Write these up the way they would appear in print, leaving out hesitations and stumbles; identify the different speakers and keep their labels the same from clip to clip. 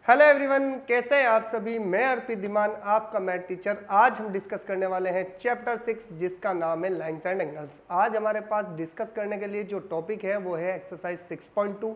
Speaker 1: Hello everyone, कैसे हैं आप सभी। मैं अर्पित धीमान, आपका मैथ टीचर। आज हम डिस्कस करने वाले हैं चैप्टर 6 जिसका नाम है लाइंस एंड एंगल्स। आज हमारे पास डिस्कस करने के लिए जो टॉपिक है वो है एक्सरसाइज 6.2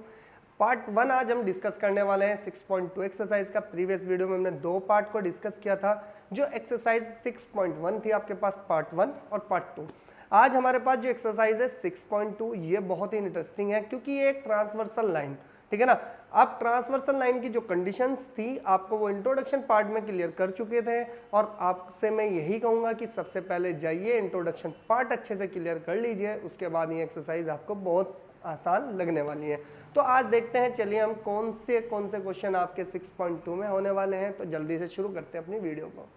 Speaker 1: पार्ट 1। आज हम डिस्कस करने वाले हैं 6.2 एक्सरसाइज का। प्रीवियस वीडियो में हमने दो पार्ट को डिस्कस किया था, जो एक्सरसाइज 6.1 थी आपके पास पार्ट 1 और पार्ट 2। आज हमारे पास जो एक्सरसाइज है 6.2 ये बहुत ही इंटरेस्टिंग है क्योंकि ये एक ट्रांसवर्सल लाइन, ठीक है ना। आप ट्रांसवर्सल लाइन की जो कंडीशंस थी आपको वो इंट्रोडक्शन पार्ट में क्लियर कर चुके थे, और आपसे मैं यही कहूंगा कि सबसे पहले जाइए इंट्रोडक्शन पार्ट अच्छे से क्लियर कर लीजिए, उसके बाद ये एक्सरसाइज आपको बहुत आसान लगने वाली है। तो आज देखते हैं, चलिए हम कौन से क्वेश्चन आपके 6.2 में होने वाले हैं। तो जल्दी से शुरू करते हैं अपनी वीडियो को।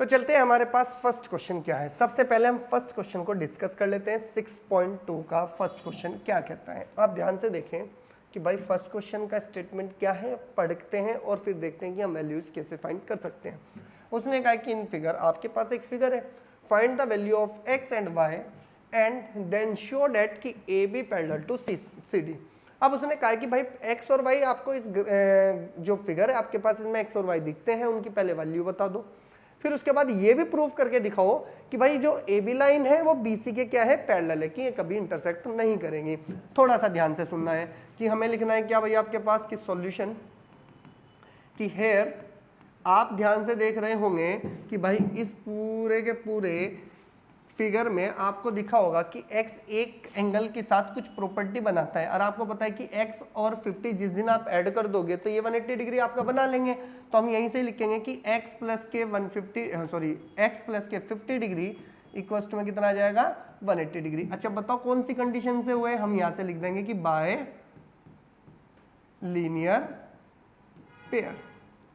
Speaker 1: तो चलते हैं, हमारे पास फर्स्ट क्वेश्चन क्या है। सबसे पहले हम फर्स्ट क्वेश्चन को डिस्कस कर लेते हैं। 6.2 का फर्स्ट क्वेश्चन क्या कहता है, आप ध्यान से देखें कि भाई फर्स्ट क्वेश्चन का स्टेटमेंट क्या है, पढ़ते हैं और फिर देखते हैं कि हम वैल्यूज कैसे फाइंड कर सकते हैं। उसने कहा कि इन फिगर, आपके पास एक फिगर है, find the value of X and Y and then show that कि A B parallel to C D. अब उसने कहा कि भाई एक्स और वाई, आपको इस जो फिगर है आपके पास, इसमें एक्स और वाई दिखते हैं, उनकी पहले वैल्यू बता दो। फिर उसके बाद ये भी प्रूव करके दिखाओ कि भाई जो ए बी लाइन है वो बी सी के क्या है, पैरेलल है, कि ये कभी इंटरसेक्ट नहीं करेंगी। थोड़ा सा ध्यान से सुनना है कि हमें लिखना है क्या भाई आपके पास की सॉल्यूशन, कि हेयर आप ध्यान से देख रहे होंगे कि भाई इस पूरे के पूरे फिगर में आपको दिखा होगा कि x एक एंगल के साथ कुछ प्रॉपर्टी बनाता है, और आपको पता है कि x और 50 जिस दिन आप ऐड कर दोगे तो ये 180 डिग्री आपका बना लेंगे। तो हम यहीं से लिखेंगे कि x प्लस के 50 डिग्री इक्वल्स टू में कितना आ जाएगा, 180 डिग्री। अच्छा बताओ कौन सी कंडीशन से हुए, हम यहाँ से लिख देंगे कि बाय लीनियर पेयर।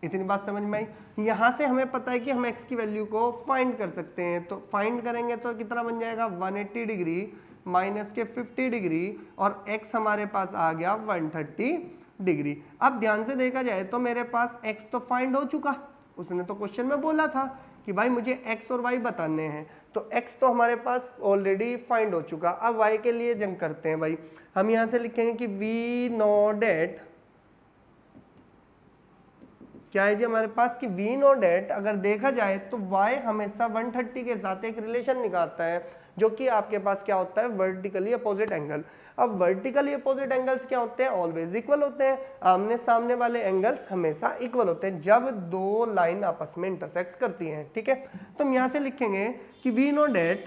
Speaker 1: इतनी बात समझ में आई। यहां से हमें पता है कि हम x की वैल्यू को फाइंड कर सकते हैं, तो फाइंड करेंगे तो कितना बन जाएगा, 180 डिग्री माइनस के 50 डिग्री, और x हमारे पास आ गया 130 डिग्री। अब ध्यान से देखा जाए तो मेरे पास x तो फाइंड हो चुका, उसने तो क्वेश्चन में बोला था कि भाई मुझे x और y बताने हैं, तो x तो हमारे पास ऑलरेडी फाइंड हो चुका। अब y के लिए जंग करते हैं भाई। हम यहां से लिखेंगे कि वी नो डेट, क्या है जी हमारे पास कि वी नो डेट, अगर देखा जाए तो y हमेशा 130 के साथ एक रिलेशन निकालता है, जो कि आपके पास क्या होता है, वर्टिकली अपोजिट एंगल। अब वर्टिकली अपोजिट एंगल्स क्या होते हैं, ऑलवेज इक्वल होते हैं। आमने सामने वाले एंगल्स हमेशा इक्वल होते हैं जब दो लाइन आपस में इंटरसेक्ट करती हैं, ठीक है। तो हम यहाँ से लिखेंगे कि we know that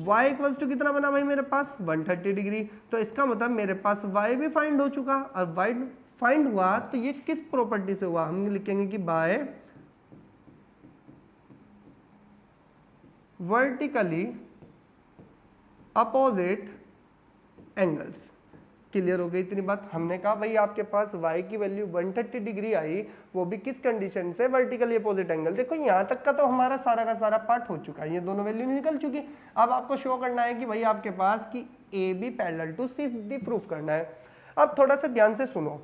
Speaker 1: y equals to कितना बना भाई मेरे पास, 130 डिग्री। तो इसका मतलब मेरे पास y भी फाइंड हो चुका, और y फाइंड हुआ तो ये किस प्रॉपर्टी से हुआ, हम लिखेंगे कि by vertically opposite angles. Clear हो गई इतनी बात। हमने कहा भाई आपके पास y की वैल्यू 130 डिग्री आई, वो भी किस कंडीशन से, वर्टिकली अपोजिट एंगल। देखो यहां तक का तो हमारा सारा का सारा पार्ट हो चुका है, ये दोनों वैल्यू निकल चुकी। अब आपको शो करना है कि भाई आपके पास की A B parallel to C D proof करना है। अब थोड़ा सा ध्यान से सुनो,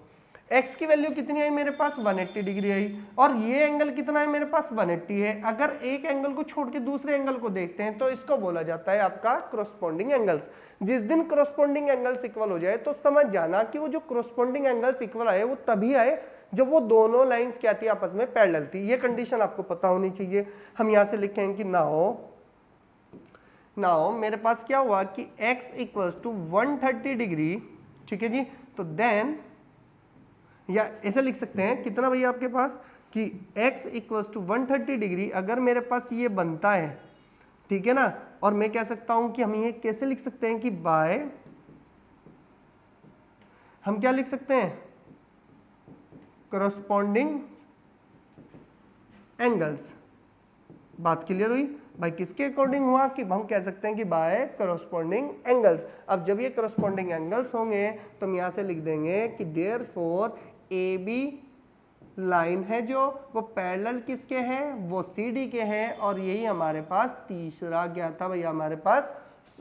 Speaker 1: x की वैल्यू कितनी आई मेरे पास, 180 डिग्री आई, और ये एंगल कितना है मेरे पास, 180 है। अगर एक एंगल को छोड़ के दूसरे एंगल को देखते हैं तो इसको बोला जाता है आपका करस्पॉन्डिंग एंगल्स। जिस दिन करस्पॉन्डिंग एंगल्स इक्वल हो जाए तो समझ जाना कि वो जो करस्पॉन्डिंग एंगल्स इक्वल आए वो तभी आए जब वो दोनों लाइंस क्या थी, आपस में पैरेलल थी। ये कंडीशन आपको पता होनी चाहिए। हम यहाँ से लिखेंगे कि नाउ मेरे पास क्या हुआ कि x इक्वल्स टू 130 डिग्री, ठीक है जी। तो देन या ऐसे लिख सकते हैं कितना भैया आपके पास कि x इक्वल्स टू 130 डिग्री अगर मेरे पास ये बनता है, ठीक है ना। और मैं कह सकता हूं कि हम ये कैसे लिख सकते हैं कि बाय, हम क्या लिख सकते हैं, करस्पॉन्डिंग एंगल्स। बात क्लियर हुई भाई, किसके अकॉर्डिंग हुआ कि हम कह सकते हैं कि बाय करस्पॉन्डिंग एंगल्स। अब जब ये करस्पॉन्डिंग एंगल्स होंगे तो हम यहां से लिख देंगे कि देयरफॉर ए बी लाइन है जो वो पैरेलल किसके हैं, वो सी डी के हैं, और यही हमारे पास तीसरा क्या था भैया, हमारे पास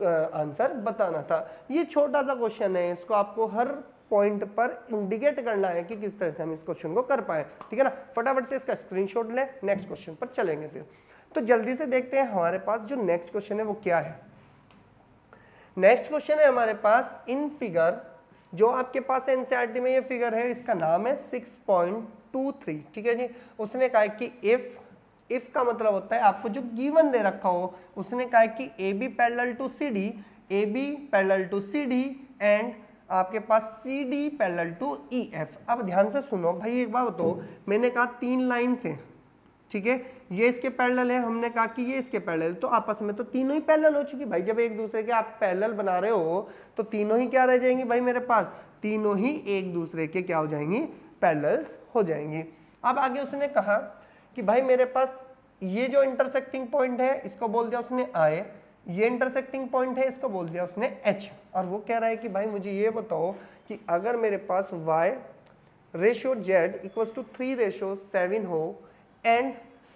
Speaker 1: आंसर बताना था। ये छोटा सा क्वेश्चन है, इसको आपको हर पॉइंट पर इंडिकेट करना है कि किस तरह से हम इस क्वेश्चन को कर पाए, ठीक है ना। फटाफट से इसका स्क्रीनशॉट ले, नेक्स्ट क्वेश्चन पर चलेंगे फिर। तो जल्दी से देखते हैं हमारे पास जो नेक्स्ट क्वेश्चन है वो क्या है। नेक्स्ट क्वेश्चन है हमारे पास इन फिगर, जो आपके पास एनसीईआरटी में ये फिगर है, इसका नाम है 6.23, ठीक है जी। उसने कहा कि इफ का मतलब होता है आपको जो गिवन दे रखा हो, उसने कहा कि A B parallel to C D, A B parallel to C D and आपके पास C D parallel to E F. अब ध्यान से सुनो भाई, एक बात बताओ, मैंने कहा 3 लाइन से, ठीक है, ये इसके पैरेलल है, हमने कहा कि ये इसके पैरेलल, तो आपस में तो तीनों ही पैरेलल हो चुकी भाई। जब एक दूसरे के आप पैरेलल बना रहे हो तो तीनों ही क्या रह जाएंगी भाई मेरे पास, तीनों ही एक दूसरे के क्या हो जाएंगी, पैरेलल्स हो जाएंगी। अब आगे उसने कहा कि भाई मेरे पास ये जो इंटरसेक्टिंग पॉइंट है इसको बोल दिया उसने आई, ये इंटरसेक्टिंग पॉइंट है इसको बोल दिया उसने एच, और वो कह रहा है कि भाई मुझे ये बताओ कि अगर मेरे पास y ratio z equals to 3:7 हो एंड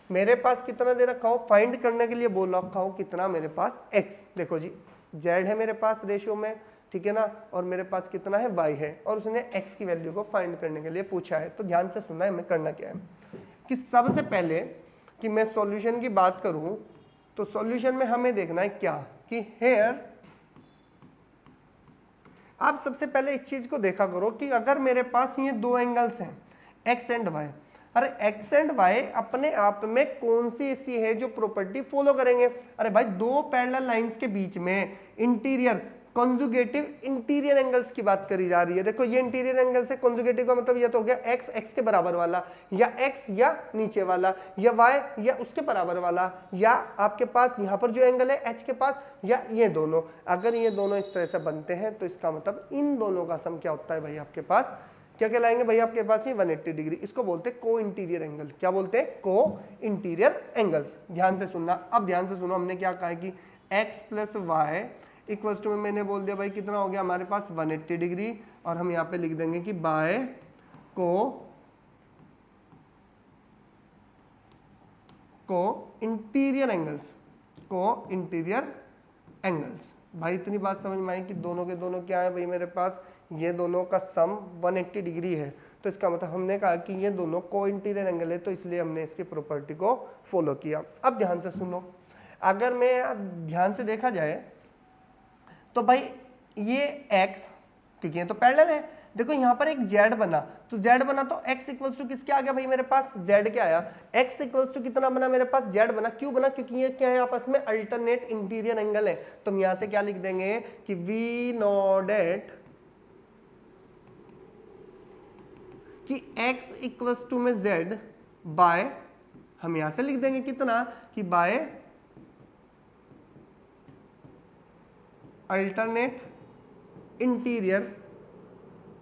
Speaker 1: मेरे पास कितना दे रखा हो, फाइंड करने के लिए बोल रखा हो कितना मेरे पास x, देखो जी z है मेरे पास रेशियो में, ठीक है ना, और मेरे पास कितना है y है, और उसने x की वैल्यू को फाइंड करने के लिए पूछा है। तो ध्यान से सुनना है, हमें करना क्या है कि सबसे पहले कि मैं सॉल्यूशन की बात करूं तो सॉल्यूशन में हमें देखना है क्या कि हेयर, आप सबसे पहले इस चीज को देखा करो कि अगर मेरे पास ये 2 एंगल्स हैं x एंड y, अरे x एंड y अपने आप में कौन सी ऐसी है जो प्रॉपर्टी फॉलो करेंगे। अरे भाई 2 पैरेलल लाइंस के बीच में इंटीरियर कॉन्जुगेटिव इंटीरियर एंगल्स की बात करी जा रही है। देखो ये इंटीरियर एंगल्स है, कॉन्जुगेटिव का मतलब ये तो हो गया x x के बराबर वाला, या x या नीचे वाला, या y या उसके बराबर वाला, या आपके पास यहाँ पर जो एंगल है h के पास, या ये दोनों। अगर ये दोनों इस तरह से बनते हैं तो इसका मतलब इन दोनों का सम क्या होता है भाई, आपके पास क्या कहलाएंगे भाई, आपके पास ये 180 डिग्री। इसको बोलते हैं को इंटीरियर एंगल। क्या बोलते हैं, को इंटीरियर एंगल्स। ध्यान से सुनना, अब ध्यान से सुनो, हमने क्या कहा कि x plus Y equals to में मैंने बोल दिया भाई कितना हो गया हमारे पास 180 डिग्री, और हम यहाँ पे लिख देंगे कि बाय को इंटीरियर एंगल्स, को इंटीरियर एंगल्स। भाई इतनी बात समझ में आई कि दोनों के दोनों क्या है भाई, मेरे पास ये दोनों का सम 180 डिग्री है, तो इसका मतलब हमने कहा कि ये दोनों को इंटीरियर एंगल है, तो इसलिए हमने इसकी प्रॉपर्टी को फॉलो किया। अब ध्यान से सुनो, अगर मैं ध्यान से देखा जाए तो भाई ये x, ठीक है, तो पैरेलल है। देखो यहाँ पर एक z बना, तो z बना तो x इक्वल्स टू किसके आ गया भाई मेरे पास, z क्या आया, x इक्वल्स टू कितना बना मेरे पास, z बना। क्यों बना, क्योंकि ये क्या है आपस में अल्टरनेट इंटीरियर एंगल है। तो हम यहाँ से क्या लिख देंगे कि v नॉट एट कि x इक्वल्स टू में z बाय, हम यहाँ से लिख देंगे कितना कि बाय अल्टरनेट इंटीरियर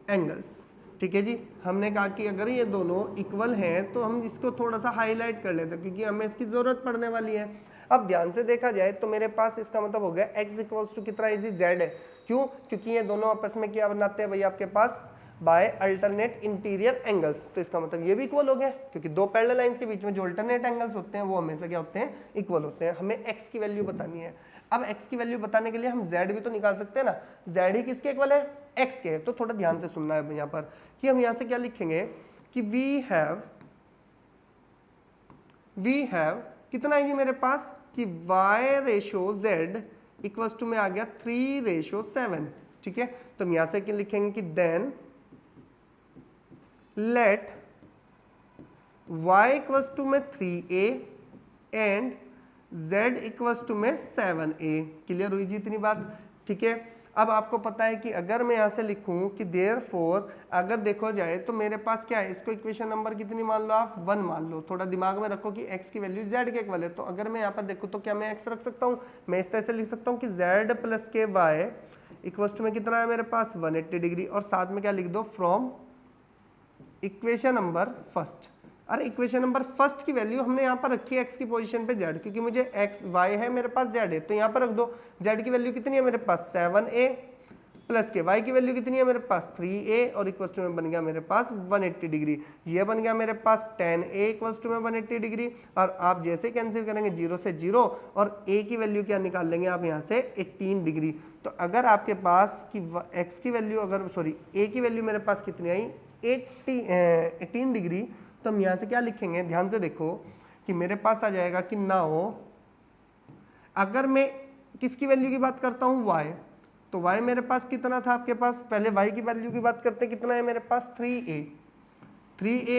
Speaker 1: एंगल्स, ठीक है जी। हमने कहा कि अगर ये दोनों इक्वल हैं तो हम इसको थोड़ा सा हाईलाइट कर लेते हैं क्योंकि हमें इसकी जरूरत पड़ने वाली है। अब ध्यान से देखा जाए तो मेरे पास इसका मतलब हो गया x इक्वल्स टू कितना इजी z है। क्यों, क्योंकि ये दोनों आपस में क्या बनाते हैं भाई आपके पास, बाय अल्टरनेट इंटीरियर एंगल्स। तो इसका मतलब ये भी इक्वल हो गया क्योंकि 2 पैरेलल लाइंस के बीच में जो अल्टरनेट एंगल्स होते हैं वो हमेशा क्या होते हैं, इक्वल होते हैं। हमें x की वैल्यू बतानी है। अब x की वैल्यू बताने के लिए हम z भी तो निकाल सकते हैं ना, z ही किसके इक्वल है, x के। तो थोड़ा ध्यान से सुनना है यहाँ पर कि हम यहाँ से क्या लिखेंगे कि वी हैव कितना है जी मेरे पास कि y ratio z equals to में आ गया 3:7, ठीक है। तो हम यहाँ से क्या लिखेंगे कि then let y equals to में 3a and z equals to में 7a। क्लियर हुई जी इतनी बात, ठीक है। अब आपको पता है कि अगर मैं यहाँ से लिखूं कि देयरफॉर, अगर देखो जाए तो मेरे पास क्या है, इसको इक्वेशन नंबर कितनी मान लो आप, 1 मान लो। थोड़ा दिमाग में रखो कि x की वैल्यू z के इक्वल है। तो अगर मैं यहाँ पर देखूं तो क्या मैं x रख सकता हूँ, मैं इस तरह से लिख सकता हूँ कि z प्लस के वाई इक्वल्स टू में कितना है मेरे पास 180 डिग्री, और साथ में क्या लिख दो फ्रॉम इक्वेशन नंबर फर्स्ट। अरे इक्वेशन नंबर फर्स्ट की वैल्यू हमने यहाँ पर रखी है x की पोजीशन पे z, क्योंकि मुझे x y है मेरे पास z है, तो यहाँ पर रख दो z की वैल्यू कितनी है मेरे पास 7a प्लस के y की वैल्यू कितनी है मेरे पास 3a और इक्वल टू में बन गया मेरे पास 180 डिग्री। ये बन गया मेरे पास tan a इक्वल टू में 180 डिग्री। और आप जैसे कैंसिल करेंगे 0 से 0 और a की वैल्यू क्या निकाल लेंगे आप यहाँ से 18 डिग्री। तो अगर आपके पास की x की वैल्यू अगर सॉरी a की वैल्यू मेरे पास कितनी आई 18 डिग्री, तो हम यहाँ से क्या लिखेंगे, ध्यान से देखो कि मेरे पास आ जाएगा कि ना हो, अगर मैं किसकी वैल्यू की बात करता हूँ y, तो y मेरे पास कितना था आपके पास, पहले y की वैल्यू की बात करते हैं, कितना है मेरे पास 3a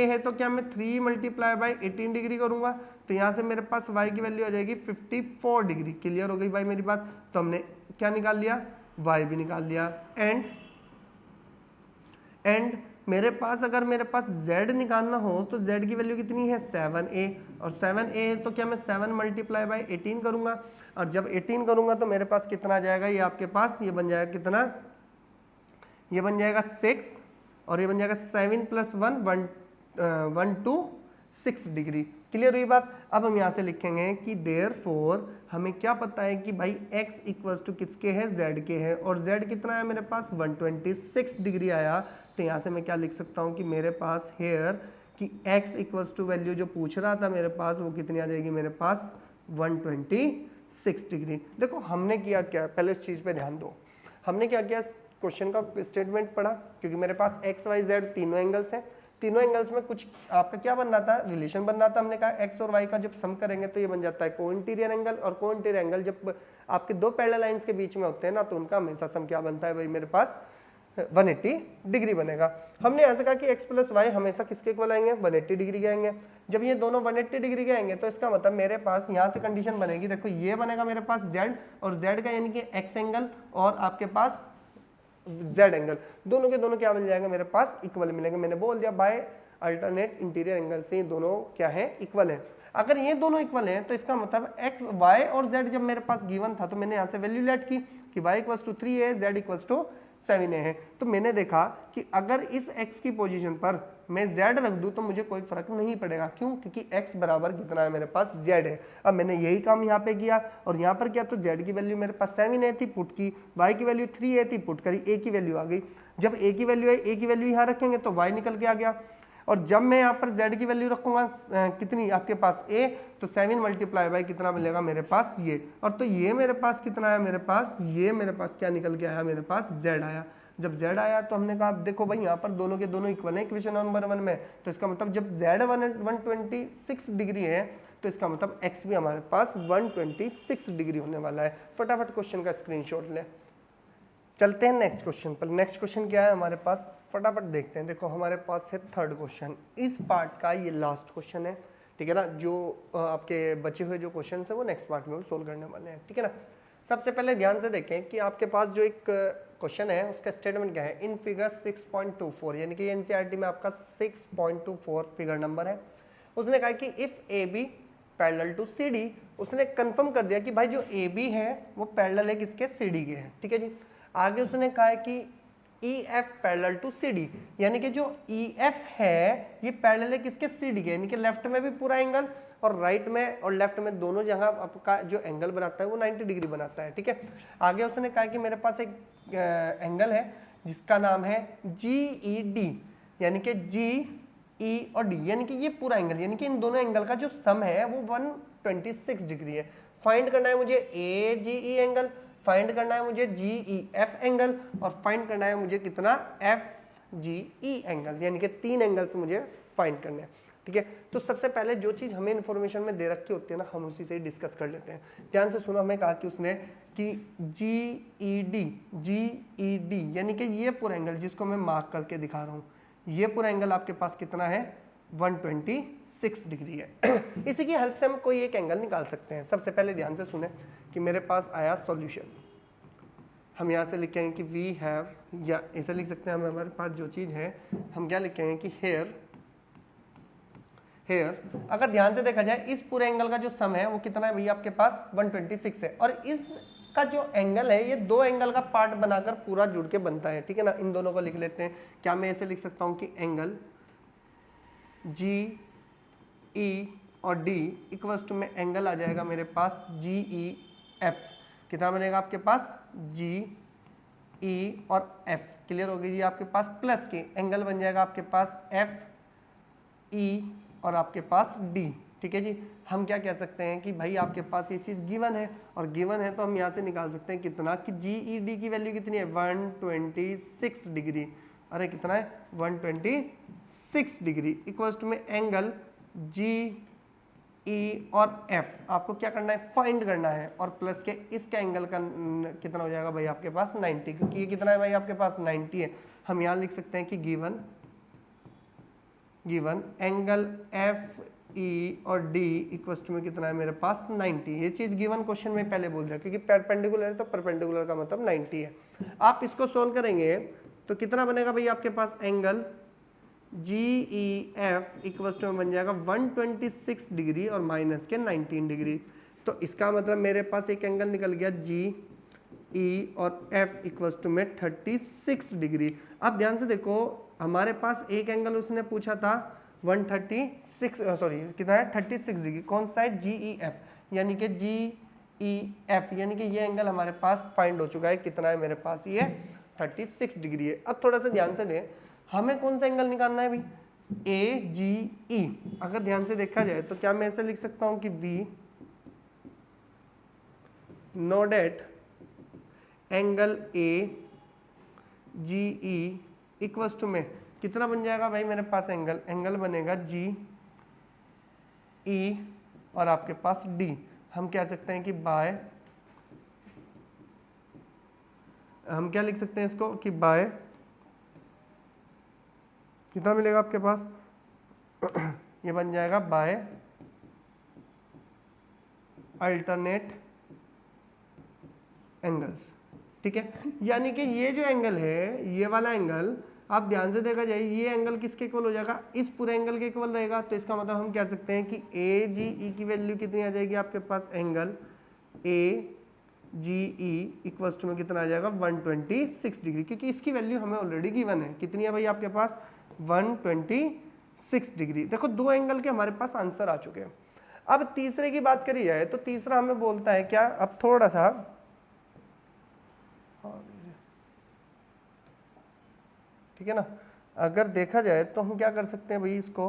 Speaker 1: है, तो क्या मैं 3 मल्टीप्लाई बाई 18 डिग्री करूंगा, तो यहाँ से मेरे पास y की वैल्यू आ जाएगी 54 डिग्री। क्लियर हो गई भाई मेरी बात। तो हमने क्या निकाल लिया, y भी निकाल लिया। एंड मेरे पास अगर मेरे पास z निकालना हो तो z की वैल्यू कितनी है 7a, और 7a है तो क्या मैं 7 मल्टीप्लाई बाई 18 करूंगा, और जब 18 करूंगा तो मेरे पास कितना आ जाएगा, ये आपके पास ये बन जाएगा कितना, ये बन जाएगा 6 और ये बन जाएगा 7 प्लस 1 2 6 डिग्री। क्लियर हुई बात। अब हम यहाँ से लिखेंगे कि देयरफॉर हमें क्या पता है कि भाई x इक्वल्स टू किसके है, z के है, और z कितना है मेरे पास 126 डिग्री आया। तो यहाँ से मैं क्या लिख सकता हूँ कि मेरे पास हेयर कि x इक्वल्स टू वैल्यू जो पूछ रहा था मेरे पास वो कितनी आ जाएगी मेरे पास 126 डिग्री। देखो हमने किया क्या, पहले इस चीज़ पे ध्यान दो, हमने क्या किया, क्वेश्चन का स्टेटमेंट पढ़ा, क्योंकि मेरे पास x y z तीनों एंगल्स हैं, तीनों एंगल्स में कुछ आपका क्या बन रहा था, रिलेशन बन रहा था। हमने कहा x और y का जब सम करेंगे तो ये बन जाता है को इंटीरियर एंगल, और को इंटीरियर एंगल जब आपके दो पैरेलल लाइंस के बीच में होते हैं ना, तो उनका हमेशा सम क्या बनता है भाई मेरे पास 180 डिग्री बनेगा। हमने ऐसा कहा कि x प्लस वाई हमेशा किसके इक्वल आएंगे, 180 डिग्री के आएंगे। जब ये दोनों 180 डिग्री के आएंगे तो इसका मतलब मेरे पास यहाँ से कंडीशन बनेगी, देखो ये बनेगा मेरे पास z, और z का यानी कि x एंगल और आपके पास z एंगल, दोनों के दोनों क्या मिल जाएगा मेरे पास इक्वल मिलेंगे। मैंने बोल दिया बाय अल्टरनेट इंटीरियर एंगल से ये दोनों क्या है, इक्वल है। अगर ये दोनों इक्वल हैं तो इसका मतलब x y और z जब मेरे पास गिवन था तो मैंने यहाँ से वैल्यू लेट की कि y equals to 3a z equals to 7a है। तो मैंने देखा कि अगर इस x की पोजीशन पर मैं z रख दूं तो मुझे कोई फर्क नहीं पड़ेगा, क्यों, क्योंकि x बराबर कितना है मेरे पास z है। अब मैंने यही काम यहाँ पे किया, और यहाँ पर किया तो z की वैल्यू मेरे पास 7a थी, पुट की, y की वैल्यू 3a थी, पुट करी, a की वैल्यू आ गई। जब a की वैल्यू है, a की वैल्यू यहाँ रखेंगे तो y निकल के आ गया, और जब मैं यहाँ पर z की वैल्यू रखूंगा कितनी आपके पास a, तो 7 मल्टीप्लाई बाई कितना मिलेगा मेरे पास ये, और तो ये मेरे पास कितना आया मेरे पास, ये मेरे पास क्या निकल के आया मेरे पास z आया। जब z आया तो हमने कहा देखो भाई यहाँ पर दोनों के दोनों इक्वल हैं इक्वेशन नंबर 1 में, तो इसका मतलब जब z 126 डिग्री है तो इसका मतलब x भी हमारे पास 126 डिग्री होने वाला है। फटाफट क्वेश्चन का स्क्रीनशॉट ले, चलते हैं नेक्स्ट क्वेश्चन पर। नेक्स्ट क्वेश्चन क्या है हमारे पास, फटाफट देखते हैं। देखो हमारे पास है थर्ड क्वेश्चन, इस पार्ट का ये लास्ट क्वेश्चन है, ठीक है ना। जो आपके बचे हुए जो क्वेश्चन है वो नेक्स्ट पार्ट में सोल्व करने वाले हैं, ठीक है ना। सबसे पहले ध्यान से देखें कि आपके पास जो एक क्वेश्चन है उसका स्टेटमेंट क्या है, इन फिगर 6.24, यानी कि एनसीईआरटी में आपका 6.24 फिगर नंबर है। उसने कहा कि if A B parallel to C D, उसने कंफर्म कर दिया कि भाई जो ए बी है वो पैरेलल है किसके, सी डी के है, ठीक है जी। आगे उसने कहा है कि E F parallel to C D, यानी कि जो ई एफ है ये पैरेलल है किसके, सी डी के, यानी कि लेफ्ट में भी पूरा एंगल और राइट में और लेफ्ट में दोनों जगह आपका जो एंगल बनाता है वो 90 डिग्री बनाता है, ठीक है। आगे उसने कहा कि मेरे पास एक एंगल है जिसका नाम है GED, यानी कि GE और D, यानी कि ये पूरा एंगल, यानी कि इन दोनों एंगल का जो सम है वो 126 डिग्री है। फाइंड करना है मुझे AGE एंगल, फाइंड करना है मुझे GEF एंगल, और फाइंड करना है मुझे कितना FGE एंगल, यानी कि 3 एंगल्स मुझे फाइंड करने हैं, ठीक है। तो सबसे पहले जो चीज हमें इंफॉर्मेशन में दे रखी होती है ना, हम उसी से ही डिस्कस कर लेते हैं। ध्यान से सुनो, हमें कहा कि उसने कि GED यानी कि ये पूरा एंगल जिसको मैं मार्क करके दिखा रहा हूँ, ये पूरा एंगल आपके पास कितना है 126 डिग्री है। इसी की हेल्प से हम कोई एक एंगल निकाल सकते हैं। सबसे पहले ध्यान से सुने कि मेरे पास आया सॉल्यूशन, हम यहाँ से लिखेंगे कि वी हैव, या ऐसे लिख सकते हैं हम, हमारे पास जो चीज़ है हम क्या लिखेंगे कि हेयर अगर ध्यान से देखा जाए इस पूरे एंगल का जो सम है वो कितना है भैया आपके पास 126 है, और इसका जो एंगल है ये दो एंगल का पार्ट बनाकर पूरा जुड़ के बनता है, ठीक है ना। इन दोनों को लिख लेते हैं। क्या मैं ऐसे लिख सकता हूँ कि एंगल GE और D इक्वल्स टू में एंगल आ जाएगा मेरे पास GEF, कितना बनेगा आपके पास ई और एफ, क्लियर हो गई जी आपके पास, प्लस के एंगल बन जाएगा आपके पास एफ ई और आपके पास डी। ठीक है जी, हम क्या कह सकते हैं कि भाई आपके पास ये चीज़ गिवन है, और गिवन है तो हम यहाँ से निकाल सकते हैं कितना कि जी ई डी की वैल्यू कितनी है 126 डिग्री। अरे कितना है 126 डिग्री इक्वल्स टू में एंगल जी ई और एफ आपको क्या करना है फाइंड करना है, और प्लस के इसका एंगल का कितना हो जाएगा भाई आपके पास 90, क्योंकि ये कितना है भाई आपके पास 90 है। हम यहाँ लिख सकते हैं कि गिवन एंगल एफ ई और डी इक्वल्स टू में कितना है मेरे पास 90। ये चीज गिवन क्वेश्चन में पहले बोल दिया, क्योंकि परपेंडिकुलर है तो परपेंडिकुलर का मतलब 90 है। आप इसको सोल्व करेंगे तो कितना बनेगा भाई आपके पास angle G E F equals to में बन जाएगा 126 डिग्री और माइनस के 19 डिग्री। तो इसका मतलब मेरे पास एक एंगल निकल गया जी ई और एफ इक्वल्स टू में 36 डिग्री। अब ध्यान से देखो हमारे पास एक एंगल उसने पूछा था 136 सॉरी कितना है 36 डिग्री, कौन सा है जी ई एफ, यानी कि जी ई एफ यानी कि ये एंगल हमारे पास फाइंड हो चुका है, कितना है मेरे पास ये 36 डिग्री है। अब थोड़ा सा ध्यान से दें, हमें कौन सा एंगल निकालना है भाई ए जी ई। अगर ध्यान से देखा जाए तो क्या मैं ऐसे लिख सकता हूं कि we note at angle A G E equals to में कितना बन जाएगा भाई मेरे पास एंगल बनेगा जी ई और आपके पास डी। हम कह सकते हैं कि बाय, हम क्या लिख सकते हैं इसको कि बाय कितना मिलेगा आपके पास ये बन जाएगा बाय अल्टरनेट एंगल्स। ठीक है, यानी कि ये जो एंगल है ये वाला एंगल आप ध्यान से देखा जाए ये एंगल किसके इक्वल हो जाएगा इस पूरे एंगल के इक्वल रहेगा। तो इसका मतलब हम कह सकते हैं कि ए जी ई की वैल्यू कितनी आ जाएगी आपके पास angle A G E equals to में कितना आ जाएगा 126 डिग्री, क्योंकि इसकी वैल्यू हमें ऑलरेडी गिवन है। कितनी है भाई आपके पास 126 डिग्री। देखो दो एंगल के हमारे पास आंसर आ चुके हैं। अब तीसरे की बात करी जाए तो तीसरा हमें बोलता है क्या, अब थोड़ा सा ठीक है ना, अगर देखा जाए तो हम क्या कर सकते हैं भाई, इसको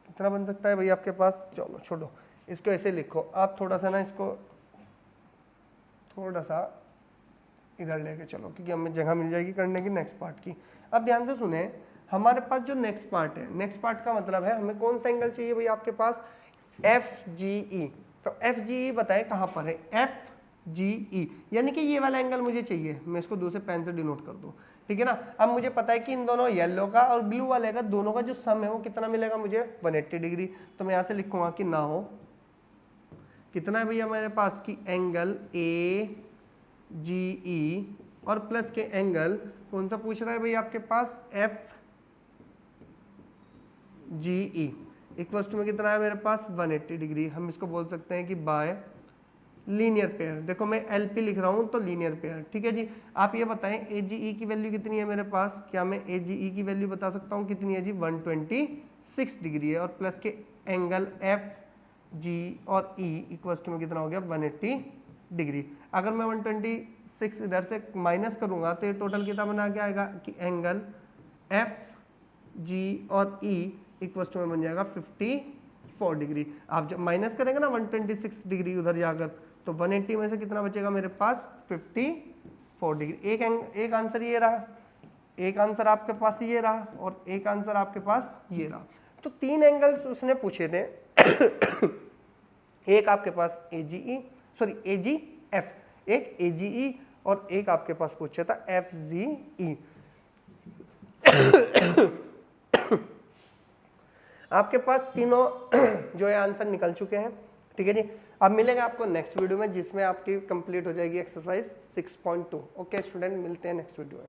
Speaker 1: कितना बन सकता है भाई आपके पास, चलो छोड़ो इसको ऐसे लिखो आप, थोड़ा सा ना इसको थोड़ा सा इधर लेके चलो, क्योंकि हमें जगह मिल जाएगी करने की नेक्स्ट पार्ट की। अब ध्यान से सुने, हमारे पास जो नेक्स्ट पार्ट है, नेक्स्ट पार्ट का मतलब है हमें कौन सा एंगल चाहिए भाई आपके पास एफ जी ई। तो एफ जी ई बताए कहाँ पर है, एफ जी ई यानी कि ये वाला एंगल मुझे चाहिए। मैं इसको दूसरे पेन से डिनोट कर दूं, ठीक है ना। अब मुझे पता है कि इन दोनों येलो का और ब्लू वाले का दोनों का जो सम है वो कितना मिलेगा मुझे 180 डिग्री। तो मैं यहाँ से लिखूंगा कि ना हो कितना है भैया मेरे पास की एंगल ए जी ई और प्लस के एंगल कौन सा पूछ रहा है भाई आपके पास F G E equals to में कितना है मेरे पास 180 डिग्री। हम इसको बोल सकते हैं कि बाय लीनियर पेयर। देखो मैं एलपी लिख रहा हूं तो लीनियर पेयर, ठीक है जी। आप ये बताएं ए जी ई की वैल्यू कितनी है मेरे पास, क्या मैं ए जी ई की वैल्यू बता सकता हूं कितनी है जी 126 डिग्री है, और प्लस के एंगल एफ जी और ई इक्वल्स टू में कितना हो गया 180 डिग्री। अगर मैं 126 इधर से माइनस करूंगा तो ये टोटल कितना बना के आएगा कि एंगल एफ जी और ई इक्वल्स टू में बन जाएगा 54 डिग्री। आप जब माइनस करेंगे ना 126 डिग्री उधर जाकर तो 180 में से कितना बचेगा मेरे पास 54 डिग्री। एक आंसर ये रहा, एक आंसर आपके पास ये रहा, और एक आंसर आपके पास ये रहा। तो तीन एंगल्स उसने पूछे थे एक आपके पास AGE सॉरी AGF, एक AGE और एक आपके पास पूछा था FGE। आपके पास तीनों जो है आंसर निकल चुके हैं, ठीक है जी। अब मिलेंगे आपको नेक्स्ट वीडियो में जिसमें आपकी कंप्लीट हो जाएगी एक्सरसाइज 6.2। ओके स्टूडेंट, मिलते हैं नेक्स्ट वीडियो में।